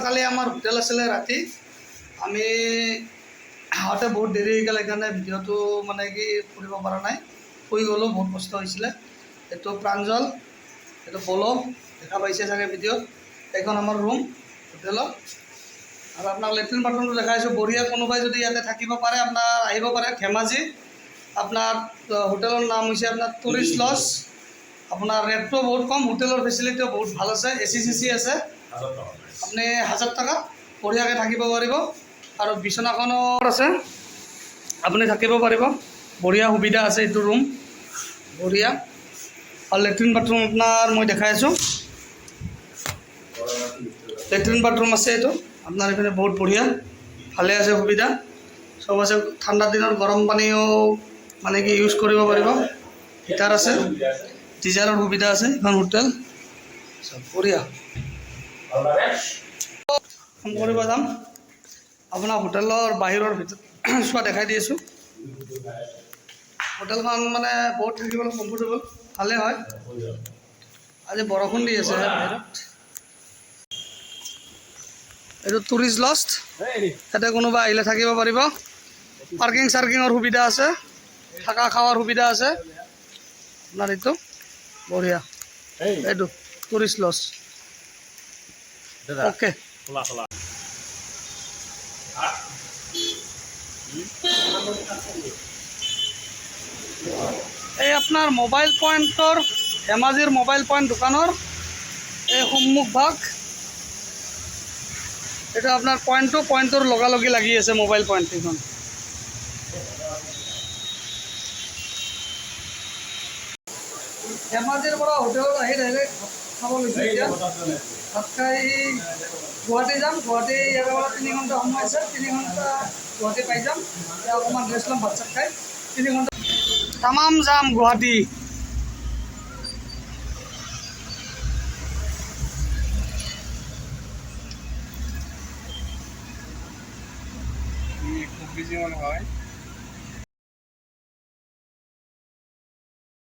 কালি আমাৰ হোটেল আছিলে ৰাতি আমি আহোঁতে বহুত দেৰি হৈ গ'ল সেইকাৰণে ভিডিঅ'টো মানে কি কৰিব পৰা নাই শুই গ'লোঁ বহুত কষ্ট হৈছিলে এইটো প্ৰাঞ্জল এইটো পল দেখা পাইছে চাগে ভিডিঅ'ত এইখন আমাৰ ৰুম হোটেলত আৰু আপোনাক লেট্ৰিন বাথৰুমটো দেখাইছোঁ বঢ়িয়া কোনোবাই যদি ইয়াতে থাকিব পাৰে আপোনাৰ আহিব পাৰে ধেমাজি আপোনাৰ হোটেলৰ নাম হৈছে আপোনাৰ টুৰিষ্ট লজ আপোনাৰ ৰেটটো বহুত কম হোটেলৰ ফেচিলিটিও বহুত ভাল আছে AC আছে আপুনি 1000 টকা বঢ়িয়াকৈ থাকিব পাৰিব আৰু বিছনাখনো আছে আপুনি থাকিব পাৰিব বঢ়িয়া সুবিধা আছে এইটো ৰুম বঢ়িয়া আৰু লেট্ৰিন বাথৰুম আপোনাৰ মই দেখাই আছোঁ লেট্ৰিন বাথৰুম আছে এইটো আপোনাৰ এইপিনে বহুত বঢ়িয়া ভালে আছে সুবিধা সব আছে ঠাণ্ডা দিনৰ গৰম পানীও মানে কি ইউজ কৰিব পাৰিব হিটাৰ আছে গিজাৰৰ সুবিধা আছে এখন হোটেল সব বঢ়িয়া ফোন কৰিব যাম আপোনাৰ হোটেলৰ বাহিৰৰ ভিতৰত চোৱা দেখাই দি আছোঁ হোটেলখন মানে বহুত থাকিবলৈ কমফৰ্টেবল ভালে হয় আজি বৰষুণ দি আছে বাহিৰত এইটো টুৰিষ্ট লজ ইয়াতে কোনোবা আহিলে থাকিব পাৰিব পাৰ্কিং চাৰ্কিঙৰ সুবিধা আছে থাকা খাৱাৰ সুবিধা আছে আপোনাৰ এইটো বঢ়িয়া এইটো টুৰিষ্ট লজ ওকে এই আপোনাৰ মোবাইল পইণ্টৰ ধেমাজিৰ মোবাইল পইণ্ট দোকানৰ এই সন্মুখ ভাগ এটা আপনাৰ পয়েন্টৰ লগালগি লাগি আছে মোবাইল পয়েন্ট এখন ধেমাজিৰ পৰা হোটেলত আহি ডাইৰেক্ট খাব লৈছোঁ এতিয়া ভাত খাই গুৱাহাটী যাম গুৱাহাটী ইয়াৰ পৰা 3 ঘণ্টা সময় আছে 3 ঘণ্টা গুৱাহাটী পাই যাম এতিয়া অকণমান ৰেষ্ট ল'ম ভাত চাত খাই 3 ঘণ্টা তামাম যাম গুৱাহাটী খুব বেশি মনে হয়